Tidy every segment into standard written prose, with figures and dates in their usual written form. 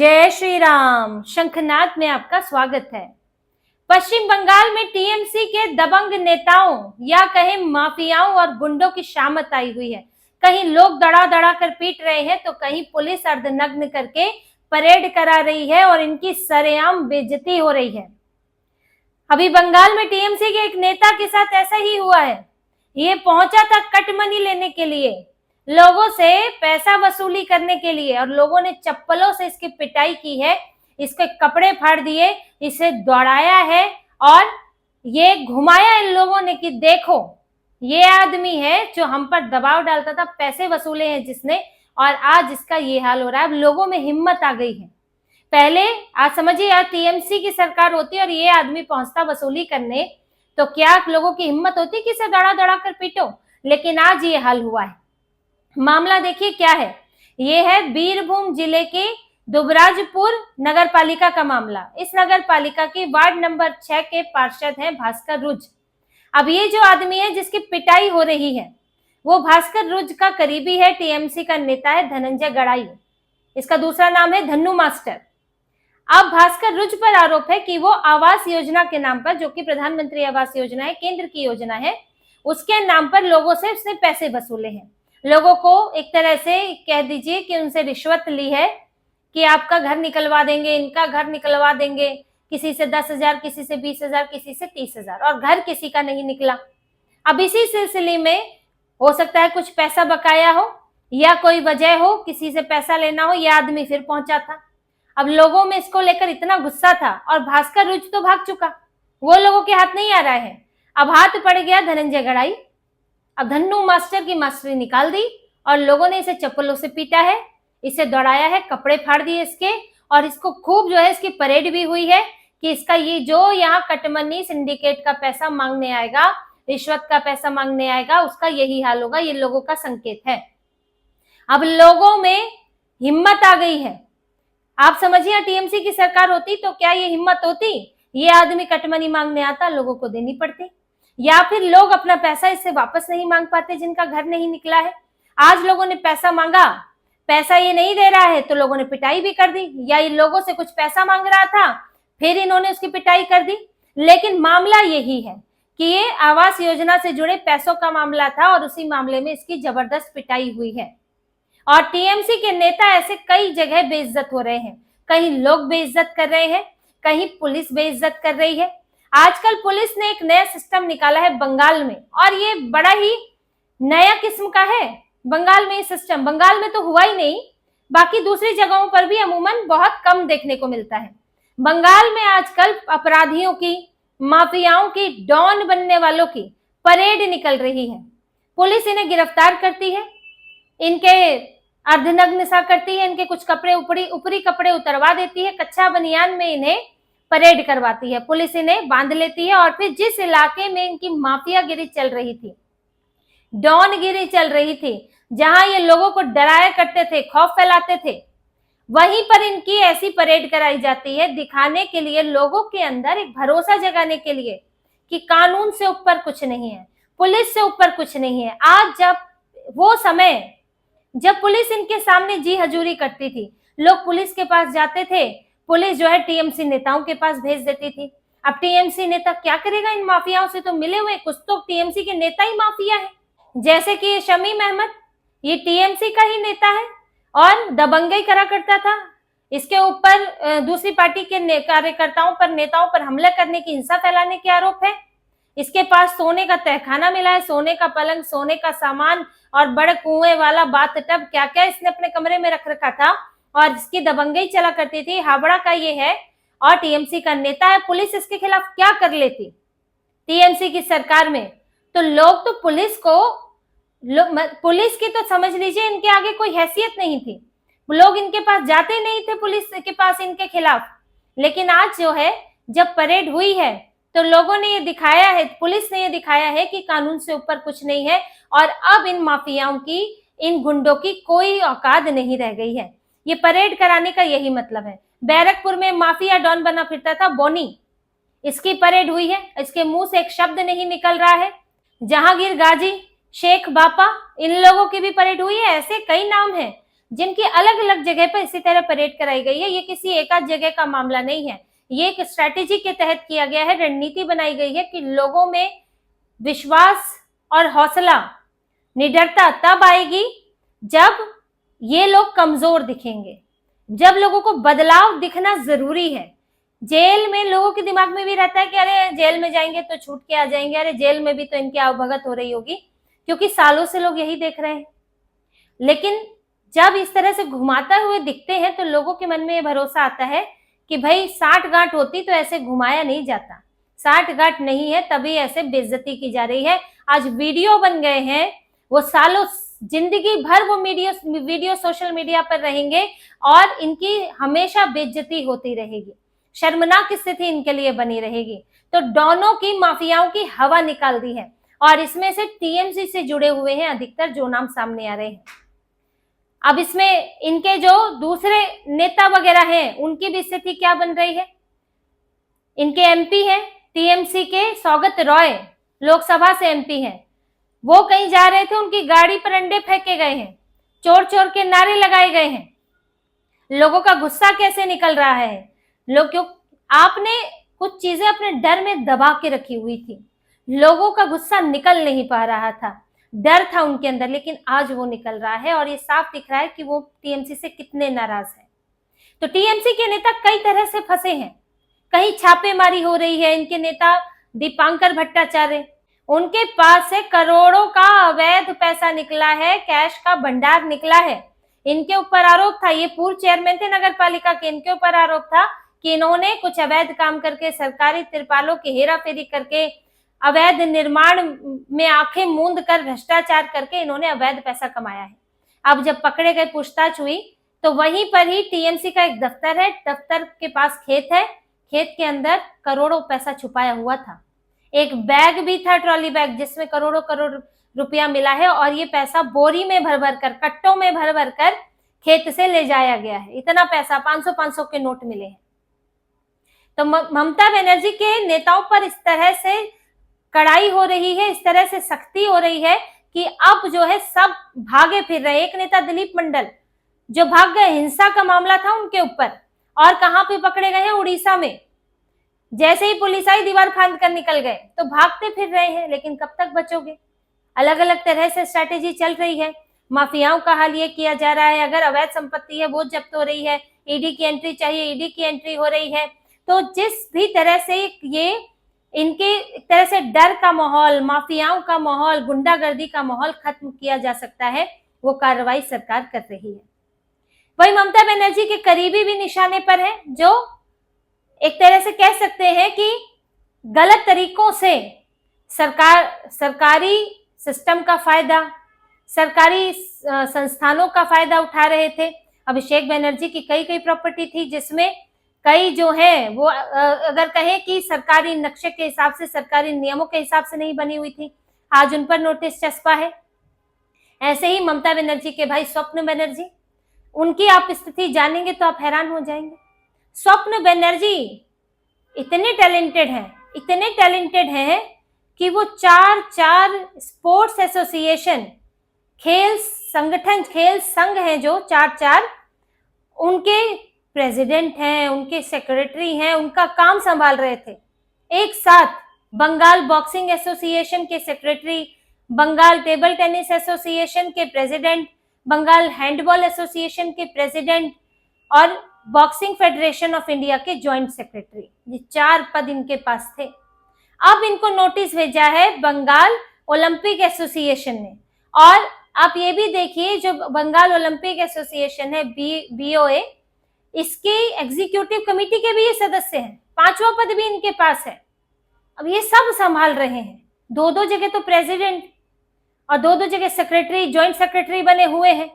जय श्री राम। शंखनाद में आपका स्वागत है। पश्चिम बंगाल में टीएमसी के दबंग नेताओं या कहें माफियाओं और गुंडों की शामत आई हुई है। कहीं लोग दड़ा दड़ा कर पीट रहे हैं तो कहीं पुलिस अर्धनग्न करके परेड करा रही है और इनकी सरेआम बेइज्जती हो रही है। अभी बंगाल में टीएमसी के एक नेता के साथ ऐसा ही हुआ है। ये पहुंचा था कट मनी लेने के लिए, लोगों से पैसा वसूली करने के लिए, और लोगों ने चप्पलों से इसकी पिटाई की है, इसके कपड़े फाड़ दिए, इसे दौड़ाया है और ये घुमाया इन लोगों ने कि देखो ये आदमी है जो हम पर दबाव डालता था, पैसे वसूले हैं जिसने, और आज इसका ये हाल हो रहा है। अब लोगों में हिम्मत आ गई है। पहले आज समझिए, आज टीएमसी की सरकार होती और ये आदमी पहुंचता वसूली करने तो क्या लोगों की हिम्मत होती कि इसे दड़ा दड़ा कर पीटो, लेकिन आज ये हाल हुआ है। मामला देखिए क्या है। ये है बीरभूम जिले के दुबराजपुर नगर पालिका का मामला। इस नगर पालिका के वार्ड नंबर 6 के पार्षद हैं भास्कर रुज। अब ये जो आदमी है जिसकी पिटाई हो रही है वो भास्कर रुज का करीबी है, टीएमसी का नेता है धनंजय गड़ाई। इसका दूसरा नाम है धन्नू मास्टर। अब भास्कर रुज पर आरोप है कि वो आवास योजना के नाम पर, जो कि प्रधानमंत्री आवास योजना है, केंद्र की योजना है, उसके नाम पर लोगों से उसने पैसे वसूले हैं। लोगों को एक तरह से कह दीजिए कि उनसे रिश्वत ली है कि आपका घर निकलवा देंगे, इनका घर निकलवा देंगे, किसी से 10,000, किसी से 20,000, किसी से 30,000, और घर किसी का नहीं निकला। अब इसी सिलसिले में हो सकता है कुछ पैसा बकाया हो या कोई वजह हो, किसी से पैसा लेना हो, यह आदमी फिर पहुंचा था। अब लोगों में इसको लेकर इतना गुस्सा था और भास्कर रुज तो भाग चुका, वो लोगों के हाथ नहीं आ रहा है। अब हाथ पड़ गया धनंजय गड़ाई। अब धन्नू मास्टर की मास्टरी निकाल दी और लोगों ने इसे चप्पलों से पीटा है, इसे दौड़ाया है, कपड़े फाड़ दिए इसके, और इसको खूब जो है इसकी परेड भी हुई है कि इसका ये जो यहाँ कटमनी सिंडिकेट का पैसा मांगने आएगा, रिश्वत का पैसा मांगने आएगा, उसका यही हाल होगा। ये लोगों का संकेत है। अब लोगों में हिम्मत आ गई है। आप समझिए, टीएमसी की सरकार होती तो क्या ये हिम्मत होती? ये आदमी कटमनी मांगने आता, लोगों को देनी पड़ती, या फिर लोग अपना पैसा इससे वापस नहीं मांग पाते जिनका घर नहीं निकला है। आज लोगों ने पैसा मांगा, पैसा ये नहीं दे रहा है तो लोगों ने पिटाई भी कर दी, या इन लोगों से कुछ पैसा मांग रहा था फिर इन्होंने उसकी पिटाई कर दी। लेकिन मामला यही है कि ये आवास योजना से जुड़े पैसों का मामला था और उसी मामले में इसकी जबरदस्त पिटाई हुई है। और टीएमसी के नेता ऐसे कई जगह बेइज्जत हो रहे हैं। कहीं लोग बेइज्जत कर रहे हैं, कहीं पुलिस बेइज्जत कर रही है। आजकल पुलिस ने एक नया सिस्टम निकाला है बंगाल में, और ये बड़ा ही नया किस्म का है। बंगाल में ये सिस्टम, बंगाल में तो हुआ ही नहीं, बाकी दूसरी जगहों पर भी अमूमन बहुत कम देखने को मिलता है। बंगाल में आजकल अपराधियों की, माफियाओं की, डॉन बनने वालों की परेड निकल रही है। पुलिस इन्हें गिरफ्तार करती है, इनके अर्धनग्न सा करती है, इनके कुछ कपड़े ऊपरी कपड़े उतरवा देती है, कच्चा बनियान में इन्हें परेड करवाती है। पुलिस इन्हें बांध लेती है और फिर जिस इलाके में इनकी माफियागिरी चल रही थी, डॉनगिरी चल रही थी, जहां ये लोगों को डराया करते थे, खौफ फैलाते थे, वहीं पर इनकी ऐसी परेड कराई जाती है दिखाने के लिए, लोगों के अंदर एक भरोसा जगाने के लिए कि कानून से ऊपर कुछ नहीं है, पुलिस से ऊपर कुछ नहीं है। आज जब वो समय जब पुलिस इनके सामने जी हजूरी करती थी, लोग पुलिस के पास जाते थे, पुलिस जो है टीएमसी नेताओं के पास भेज देती थी। अब टीएमसी नेता क्या करेगा इन माफियाओं से? तो मिले हुए कुछ तो टीएमसी के नेता ही माफिया है, जैसे कि ये शमीम अहमद, ये टीएमसी का ही नेता है और दबंगई करा करता था। इसके ऊपर दूसरी पार्टी के कार्यकर्ताओं पर, नेताओं पर हमला करने की, हिंसा फैलाने के आरोप है। इसके पास सोने का तहखाना मिला है, सोने का पलंग, सोने का सामान और बड़े कुएं वाला बाथ टब, क्या क्या इसने अपने कमरे में रख रखा था, और इसकी दबंगई चला करती थी। हावड़ा का ये है और टीएमसी का नेता है। पुलिस इसके खिलाफ क्या कर लेती टीएमसी की सरकार में? तो लोग तो पुलिस की तो समझ लीजिए इनके आगे कोई हैसियत नहीं थी, लोग इनके पास जाते नहीं थे पुलिस के पास इनके खिलाफ। लेकिन आज जो है, जब परेड हुई है तो लोगों ने ये दिखाया है, पुलिस ने ये दिखाया है कि कानून से ऊपर कुछ नहीं है, और अब इन माफियाओं की, इन गुंडों की कोई औकात नहीं रह गई है। ये परेड कराने का यही मतलब है। बैरकपुर में माफिया डॉन बना फिरता था बोनी, इसकी परेड हुई है, इसके मुंह से एक शब्द नहीं निकल रहा है। जहांगीर गाजी, शेख बापा, इन लोगों की भी परेड हुई है। ऐसे कई नाम हैं जिनकी अलग अलग जगह पर इसी तरह परेड कराई गई है। ये किसी एक आध जगह का मामला नहीं है, ये एक स्ट्रैटेजी के तहत किया गया है, रणनीति बनाई गई है कि लोगों में विश्वास और हौसला, निडरता तब आएगी जब ये लोग कमजोर दिखेंगे, जब लोगों को बदलाव दिखना जरूरी है। जेल में लोगों के दिमाग में भी रहता है कि अरे जेल में जाएंगे तो छूट के आ जाएंगे, अरे जेल में भी तो इनकी आवभगत हो रही होगी, क्योंकि सालों से लोग यही देख रहे हैं। लेकिन जब इस तरह से घुमाते हुए दिखते हैं तो लोगों के मन में ये भरोसा आता है कि भाई 60 गांठ होती तो ऐसे घुमाया नहीं जाता, 60 गांठ नहीं है तभी ऐसे बेइज्जती की जा रही है। आज वीडियो बन गए हैं, वो सालों जिंदगी भर वो वीडियो सोशल मीडिया पर रहेंगे और इनकी हमेशा बेइज्जती होती रहेगी, शर्मनाक स्थिति इनके लिए बनी रहेगी। तो डॉनों की, माफियाओं की हवा निकाल दी है और इसमें से टीएमसी से जुड़े हुए हैं अधिकतर जो नाम सामने आ रहे हैं। अब इसमें इनके जो दूसरे नेता वगैरह हैं उनकी भी स्थिति क्या बन रही है। इनके एमपी हैं टीएमसी के, सौगत रॉय लोकसभा से एमपी हैं, वो कहीं जा रहे थे, उनकी गाड़ी पर अंडे फेंके गए हैं, चोर चोर के नारे लगाए गए हैं। लोगों का गुस्सा कैसे निकल रहा है, लोग क्यों, आपने कुछ चीजें अपने डर में दबा के रखी हुई थी, लोगों का गुस्सा निकल नहीं पा रहा था, डर था उनके अंदर, लेकिन आज वो निकल रहा है और ये साफ दिख रहा है कि वो टीएमसी से कितने नाराज हैं। तो टीएमसी के नेता कई तरह से फंसे हैं, कहीं छापेमारी हो रही है। इनके नेता दीपांकर भट्टाचार्य, उनके पास से करोड़ों का अवैध पैसा निकला है, कैश का भंडार निकला है। इनके ऊपर आरोप था, ये पूर्व चेयरमैन थे नगर पालिका के, इनके ऊपर आरोप था कि इन्होंने कुछ अवैध काम करके, सरकारी तिरपालों की हेराफेरी करके, अवैध निर्माण में आंखें मूंद कर, भ्रष्टाचार करके इन्होंने अवैध पैसा कमाया है। अब जब पकड़े गए, पूछताछ हुई, तो वहीं पर ही टीएमसी का एक दफ्तर है, दफ्तर के पास खेत है, खेत के अंदर करोड़ों पैसा छुपाया हुआ था। एक बैग भी था, ट्रॉली बैग, जिसमें करोड़ों करोड़ रुपया मिला है और ये पैसा बोरी में भर भर कर, कट्टों में भर भर कर खेत से ले जाया गया है। इतना पैसा, 500-500 के नोट मिले हैं। तो ममता बनर्जी के नेताओं पर इस तरह से कड़ाई हो रही है, इस तरह से सख्ती हो रही है कि अब जो है सब भागे फिर रहे। एक नेता दिलीप मंडल जो भाग गए, हिंसा का मामला था उनके ऊपर, और कहां पे पकड़े गए हैं, उड़ीसा में। जैसे ही पुलिस आई, दीवार फांद कर निकल गए, तो भागते फिर रहे हैं। लेकिन कब तक बचोगे, अलग अलग तरह से स्ट्रैटेजी चल रही है। माफियाओं का हाल ये किया जा रहा है, अगर अवैध संपत्ति है वो जब्त हो रही है, ईडी की एंट्री चाहिए, ईडी की एंट्री हो रही है। तो जिस भी तरह से ये इनके एक तरह से डर का माहौल, माफियाओं का माहौल, गुंडागर्दी का माहौल खत्म किया जा सकता है, वो कार्रवाई सरकार कर रही है। वही ममता बनर्जी के करीबी भी निशाने पर है, जो एक तरह से कह सकते हैं कि गलत तरीकों से सरकारी सिस्टम का फायदा, सरकारी संस्थानों का फायदा उठा रहे थे। अभिषेक बनर्जी की कई प्रॉपर्टी थी, जिसमें कई जो है वो अगर कहें कि सरकारी नक्शे के हिसाब से, सरकारी नियमों के हिसाब से नहीं बनी हुई थी, आज उन पर नोटिस चस्पा है। ऐसे ही ममता बनर्जी के भाई स्वप्न बनर्जी, उनकी आप स्थिति जानेंगे तो आप हैरान हो जाएंगे। स्वप्न बनर्जी इतने टैलेंटेड हैं कि वो चार स्पोर्ट्स एसोसिएशन, खेल संगठन, खेल संघ हैं जो चार, उनके प्रेसिडेंट हैं, उनके सेक्रेटरी हैं, उनका काम संभाल रहे थे एक साथ। बंगाल बॉक्सिंग एसोसिएशन के secretary, Bengal table tennis association के प्रेसिडेंट, बंगाल हैंडबॉल एसोसिएशन के प्रेसिडेंट और बॉक्सिंग फेडरेशन ऑफ इंडिया के जॉइंट सेक्रेटरी, ये 4 पद इनके पास थे। अब इनको नोटिस भेजा है बंगाल ओलंपिक एसोसिएशन ने। और आप ये भी देखिए, जो बंगाल ओलंपिक एसोसिएशन है, BOA, इसके एग्जीक्यूटिव कमेटी के भी ये सदस्य हैं, 5वां पद भी इनके पास है। अब ये सब संभाल रहे हैं, 2 जगह तो प्रेसिडेंट और 2 जगह सेक्रेटरी, जॉइंट सेक्रेटरी बने हुए हैं।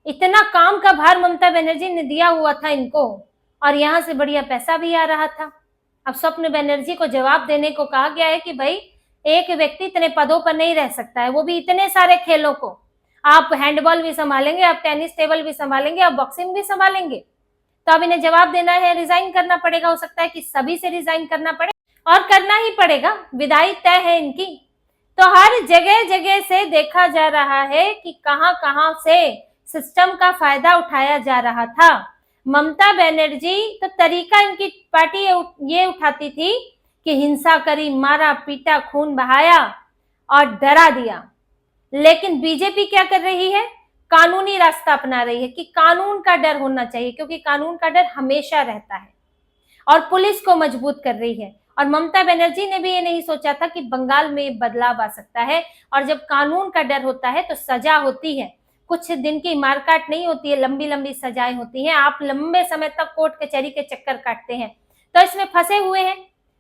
इतना काम का भार ममता बनर्जी ने दिया हुआ था इनको, और यहां से बढ़िया पैसा भी आ रहा था। अब स्वप्न बनर्जी को जवाब देने को कहा गया है कि भाई एक व्यक्ति इतने पदों पर नहीं रह सकता है, वो भी इतने सारे खेलों को। आप हैंडबॉल भी संभालेंगे, आप टेनिस टेबल भी संभालेंगे, आप बॉक्सिंग भी संभालेंगे, तो अब इन्हें जवाब देना है, रिजाइन करना पड़ेगा। हो सकता है कि सभी से रिजाइन करना पड़े, और करना ही पड़ेगा, विदाई तय है इनकी। तो हर जगह से देखा जा रहा है कि कहां से सिस्टम का फायदा उठाया जा रहा था। ममता बनर्जी तो तरीका इनकी पार्टी ये उठाती थी कि हिंसा करी, मारा पीटा, खून बहाया और डरा दिया। लेकिन बीजेपी क्या कर रही है? कानूनी रास्ता अपना रही है कि कानून का डर होना चाहिए, क्योंकि कानून का डर हमेशा रहता है, और पुलिस को मजबूत कर रही है। और ममता बनर्जी ने भी ये नहीं सोचा था कि बंगाल में बदलाव आ सकता है, और जब कानून का डर होता है तो सजा होती है। कुछ दिन की मारकाट नहीं होती है, लंबी लंबी सजाएं होती हैं। आप लंबे समय तक कोर्ट कचहरी के चक्कर काटते हैं, तो इसमें फंसे हुए हैं।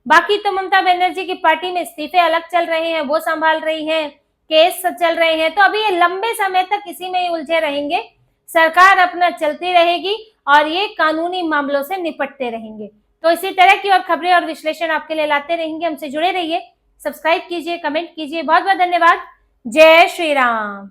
बाकी तो ममता बनर्जी की पार्टी में इस्तीफे अलग चल रहे हैं, वो संभाल रही हैं, केस चल रहे हैं, तो अभी ये लंबे समय तक इसी में ही उलझे रहेंगे। सरकार अपना चलती रहेगी और ये कानूनी मामलों से निपटते रहेंगे। तो इसी तरह की और खबरें और विश्लेषण आपके लिए लाते रहेंगे। हमसे जुड़े रहिए, सब्सक्राइब कीजिए, कमेंट कीजिए। बहुत बहुत धन्यवाद। जय श्री राम।